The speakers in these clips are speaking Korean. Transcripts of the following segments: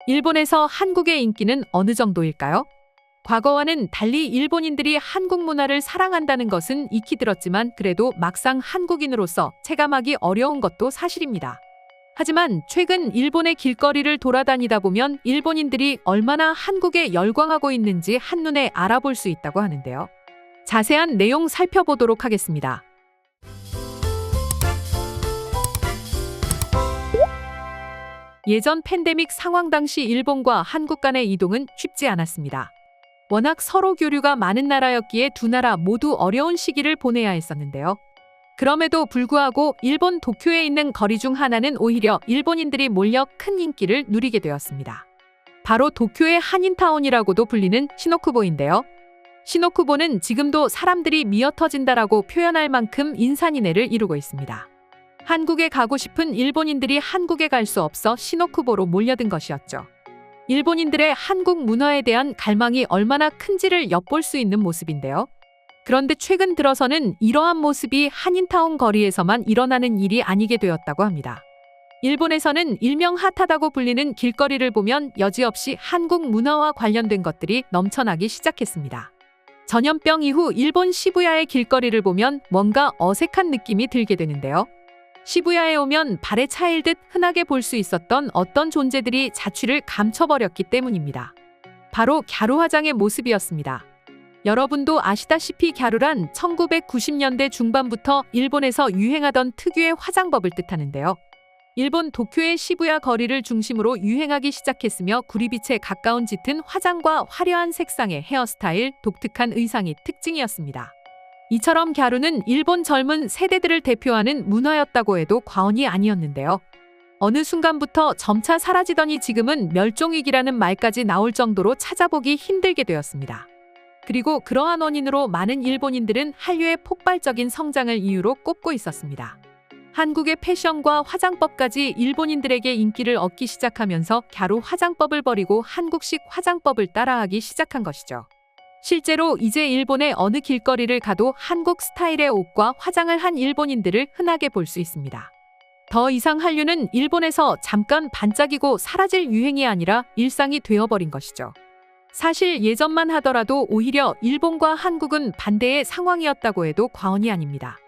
일본에서 한국의 인기는 어느 정도일까요? 과거와는 달리 일본인들이 한국 문화를 사랑한다는 것은 익히 들었지만 그래도 막상 한국인으로서 체감하기 어려운 것도 사실입니다. 하지만 최근 일본의 길거리를 돌아다니다 보면 일본인들이 얼마나 한국에 열광하고 있는지 한눈에 알아볼 수 있다고 하는데요. 자세한 내용 살펴보도록 하겠습니다. 예전 팬데믹 상황 당시 일본과 한국 간의 이동은 쉽지 않았습니다. 워낙 서로 교류가 많은 나라였기에 두 나라 모두 어려운 시기를 보내야 했었는데요. 그럼에도 불구하고 일본 도쿄에 있는 거리 중 하나는 오히려 일본인들이 몰려 큰 인기를 누리게 되었습니다. 바로 도쿄의 한인타운이라고도 불리는 시노쿠보인데요. 시노쿠보는 지금도 사람들이 미어터진다라고 표현할 만큼 인산인해를 이루고 있습니다. 한국에 가고 싶은 일본인들이 한국에 갈 수 없어 시노쿠보로 몰려든 것이었죠. 일본인들의 한국 문화에 대한 갈망이 얼마나 큰지를 엿볼 수 있는 모습인데요. 그런데 최근 들어서는 이러한 모습이 한인타운 거리에서만 일어나는 일이 아니게 되었다고 합니다. 일본에서는 일명 핫하다고 불리는 길거리를 보면 여지없이 한국 문화와 관련된 것들이 넘쳐나기 시작했습니다. 전염병 이후 일본 시부야의 길거리를 보면 뭔가 어색한 느낌이 들게 되는데요. 시부야에 오면 발에 차일 듯 흔하게 볼 수 있었던 어떤 존재들이 자취를 감춰버렸기 때문입니다. 바로 갸루 화장의 모습이었습니다. 여러분도 아시다시피 갸루란 1990년대 중반부터 일본에서 유행하던 특유의 화장법을 뜻하는데요. 일본 도쿄의 시부야 거리를 중심으로 유행하기 시작했으며 구리빛에 가까운 짙은 화장과 화려한 색상의 헤어스타일, 독특한 의상이 특징이었습니다. 이처럼 갸루는 일본 젊은 세대들을 대표하는 문화였다고 해도 과언이 아니었는데요. 어느 순간부터 점차 사라지더니 지금은 멸종위기라는 말까지 나올 정도로 찾아보기 힘들게 되었습니다. 그리고 그러한 원인으로 많은 일본인들은 한류의 폭발적인 성장을 이유로 꼽고 있었습니다. 한국의 패션과 화장법까지 일본인들에게 인기를 얻기 시작하면서 갸루 화장법을 버리고 한국식 화장법을 따라하기 시작한 것이죠. 실제로 이제 일본의 어느 길거리를 가도 한국 스타일의 옷과 화장을 한 일본인들을 흔하게 볼 수 있습니다. 더 이상 한류는 일본에서 잠깐 반짝이고 사라질 유행이 아니라 일상이 되어버린 것이죠. 사실 예전만 하더라도 오히려 일본과 한국은 반대의 상황이었다고 해도 과언이 아닙니다.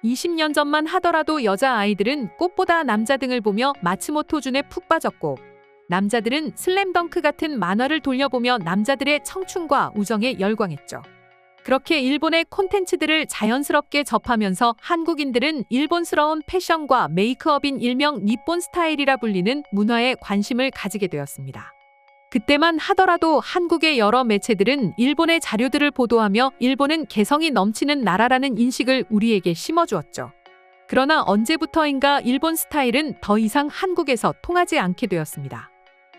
20년 전만 하더라도 여자아이들은 꽃보다 남자 등을 보며 마츠모토준에 푹 빠졌고 남자들은 슬램덩크 같은 만화를 돌려보며 남자들의 청춘과 우정에 열광했죠. 그렇게 일본의 콘텐츠들을 자연스럽게 접하면서 한국인들은 일본스러운 패션과 메이크업인 일명 니폰 스타일이라 불리는 문화에 관심을 가지게 되었습니다. 그때만 하더라도 한국의 여러 매체들은 일본의 자료들을 보도하며 일본은 개성이 넘치는 나라라는 인식을 우리에게 심어주었죠. 그러나 언제부터인가 일본 스타일은 더 이상 한국에서 통하지 않게 되었습니다.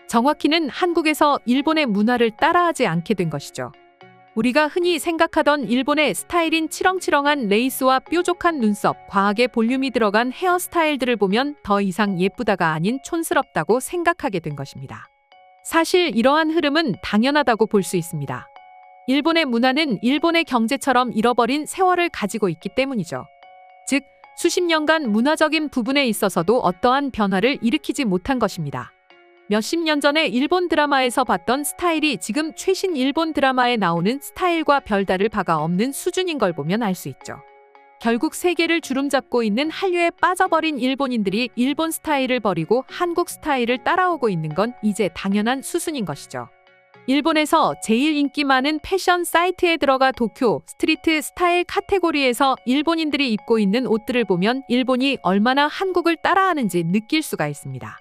정확히는 한국에서 일본의 문화를 따라하지 않게 된 것이죠. 우리가 흔히 생각하던 일본의 스타일인 치렁치렁한 레이스와 뾰족한 눈썹, 과하게 볼륨이 들어간 헤어스타일들을 보면 더 이상 예쁘다가 아닌 촌스럽다고 생각하게 된 것입니다. 사실 이러한 흐름은 당연하다고 볼 수 있습니다. 일본의 문화는 일본의 경제처럼 잃어버린 세월을 가지고 있기 때문이죠. 즉, 수십 년간 문화적인 부분에 있어서도 어떠한 변화를 일으키지 못한 것입니다. 몇십 년 전에 일본 드라마에서 봤던 스타일이 지금 최신 일본 드라마에 나오는 스타일과 별다를 바가 없는 수준인 걸 보면 알 수 있죠. 결국 세계를 주름잡고 있는 한류에 빠져버린 일본인들이 일본 스타일을 버리고 한국 스타일을 따라오고 있는 건 이제 당연한 수순인 것이죠. 일본에서 제일 인기 많은 패션 사이트에 들어가 도쿄 스트리트 스타일 카테고리에서 일본인들이 입고 있는 옷들을 보면 일본이 얼마나 한국을 따라하는지 느낄 수가 있습니다.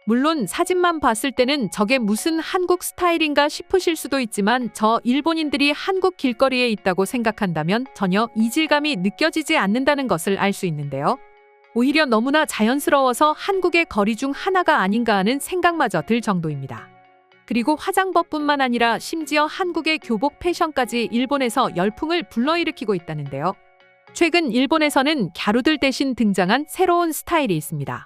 물론 사진만 봤을 때는 저게 무슨 한국 스타일인가 싶으실 수도 있지만 저 일본인들이 한국 길거리에 있다고 생각한다면 전혀 이질감이 느껴지지 않는다는 것을 알 수 있는데요. 오히려 너무나 자연스러워서 한국의 거리 중 하나가 아닌가 하는 생각마저 들 정도입니다. 그리고 화장법뿐만 아니라 심지어 한국의 교복 패션까지 일본에서 열풍을 불러일으키고 있다는데요. 최근 일본에서는 갸루들 대신 등장한 새로운 스타일이 있습니다.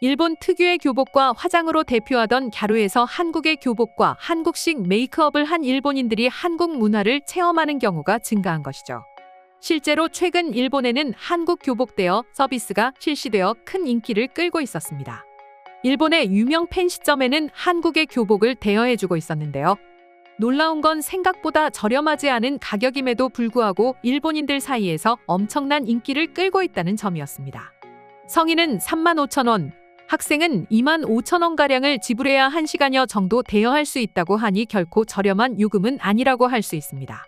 일본 특유의 교복과 화장으로 대표하던 갸루에서 한국의 교복과 한국식 메이크업을 한 일본인들이 한국 문화를 체험하는 경우가 증가한 것이죠. 실제로 최근 일본에는 한국 교복 대여 서비스가 실시되어 큰 인기를 끌고 있었습니다. 일본의 유명 펜시점에는 한국의 교복을 대여해주고 있었는데요. 놀라운 건 생각보다 저렴하지 않은 가격임에도 불구하고 일본인들 사이에서 엄청난 인기를 끌고 있다는 점이었습니다. 성인은 35,000원, 학생은 25,000원가량을 지불해야 1시간여 정도 대여할 수 있다고 하니 결코 저렴한 요금은 아니라고 할 수 있습니다.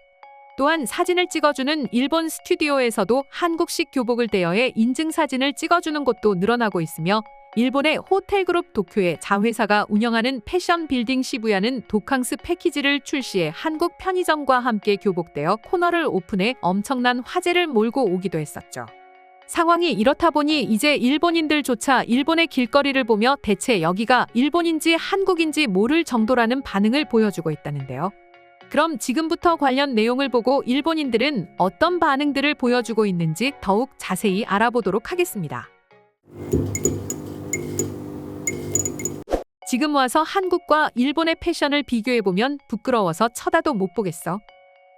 또한 사진을 찍어주는 일본 스튜디오에서도 한국식 교복을 대여해 인증사진을 찍어주는 곳도 늘어나고 있으며 일본의 호텔그룹 도쿄의 자회사가 운영하는 패션 빌딩 시부야는 도캉스 패키지를 출시해 한국 편의점과 함께 교복 대여 코너를 오픈해 엄청난 화제를 몰고 오기도 했었죠. 상황이 이렇다 보니 이제 일본인들조차 일본의 길거리를 보며 대체 여기가 일본인지 한국인지 모를 정도라는 반응을 보여주고 있다는데요. 그럼 지금부터 관련 내용을 보고 일본인들은 어떤 반응들을 보여주고 있는지 더욱 자세히 알아보도록 하겠습니다. 지금 와서 한국과 일본의 패션을 비교해보면 부끄러워서 쳐다도 못 보겠어.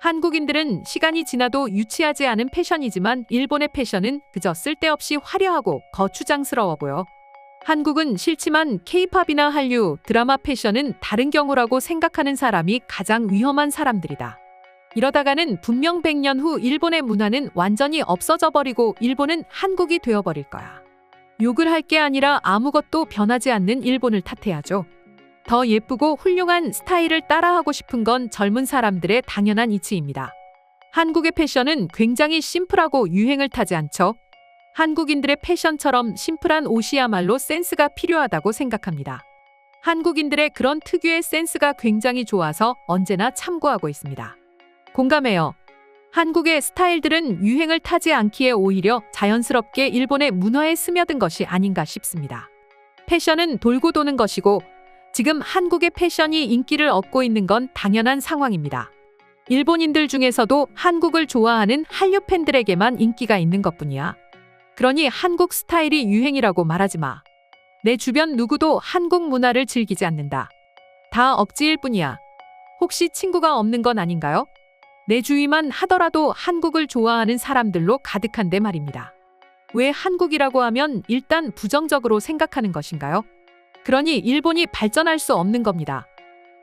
한국인들은 시간이 지나도 유치하지 않은 패션이지만 일본의 패션은 그저 쓸데없이 화려하고 거추장스러워 보여. 한국은 싫지만 K-팝이나 한류, 드라마 패션은 다른 경우라고 생각하는 사람이 가장 위험한 사람들이다. 이러다가는 분명 100년 후 일본의 문화는 완전히 없어져 버리고 일본은 한국이 되어버릴 거야. 욕을 할 게 아니라 아무것도 변하지 않는 일본을 탓해야죠. 더 예쁘고 훌륭한 스타일을 따라하고 싶은 건 젊은 사람들의 당연한 이치입니다. 한국의 패션은 굉장히 심플하고 유행을 타지 않죠. 한국인들의 패션처럼 심플한 옷이야말로 센스가 필요하다고 생각합니다. 한국인들의 그런 특유의 센스가 굉장히 좋아서 언제나 참고하고 있습니다. 공감해요. 한국의 스타일들은 유행을 타지 않기에 오히려 자연스럽게 일본의 문화에 스며든 것이 아닌가 싶습니다. 패션은 돌고 도는 것이고 지금 한국의 패션이 인기를 얻고 있는 건 당연한 상황입니다. 일본인들 중에서도 한국을 좋아하는 한류 팬들에게만 인기가 있는 것뿐이야. 그러니 한국 스타일이 유행이라고 말하지 마. 내 주변 누구도 한국 문화를 즐기지 않는다. 다 억지일 뿐이야. 혹시 친구가 없는 건 아닌가요? 내 주위만 하더라도 한국을 좋아하는 사람들로 가득한데 말입니다. 왜 한국이라고 하면 일단 부정적으로 생각하는 것인가요? 그러니 일본이 발전할 수 없는 겁니다.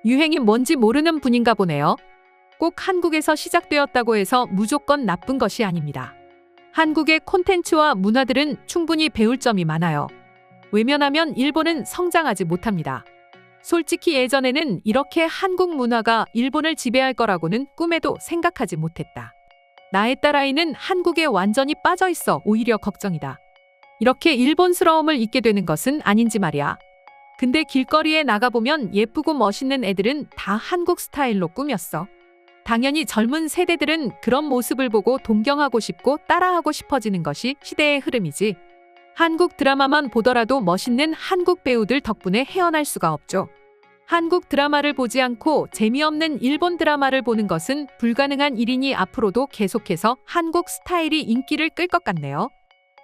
유행이 뭔지 모르는 분인가 보네요. 꼭 한국에서 시작되었다고 해서 무조건 나쁜 것이 아닙니다. 한국의 콘텐츠와 문화들은 충분히 배울 점이 많아요. 외면하면 일본은 성장하지 못합니다. 솔직히 예전에는 이렇게 한국 문화가 일본을 지배할 거라고는 꿈에도 생각하지 못했다. 나의 딸아이는 한국에 완전히 빠져 있어 오히려 걱정이다. 이렇게 일본스러움을 잊게 되는 것은 아닌지 말이야. 근데 길거리에 나가보면 예쁘고 멋있는 애들은 다 한국 스타일로 꾸몄어. 당연히 젊은 세대들은 그런 모습을 보고 동경하고 싶고 따라하고 싶어지는 것이 시대의 흐름이지. 한국 드라마만 보더라도 멋있는 한국 배우들 덕분에 헤어날 수가 없죠. 한국 드라마를 보지 않고 재미없는 일본 드라마를 보는 것은 불가능한 일이니 앞으로도 계속해서 한국 스타일이 인기를 끌 것 같네요.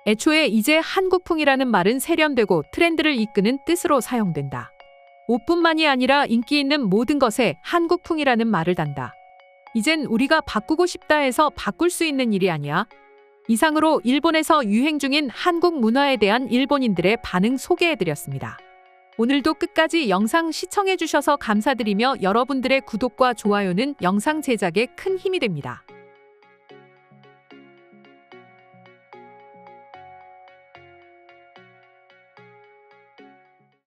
애초에 이제 한국풍이라는 말은 세련되고 트렌드를 이끄는 뜻으로 사용된다. 옷뿐만이 아니라 인기 있는 모든 것에 한국풍이라는 말을 단다. 이젠 우리가 바꾸고 싶다 해서 바꿀 수 있는 일이 아니야. 이상으로 일본에서 유행 중인 한국 문화에 대한 일본인들의 반응 소개해드렸습니다. 오늘도 끝까지 영상 시청해주셔서 감사드리며 여러분들의 구독과 좋아요는 영상 제작에 큰 힘이 됩니다.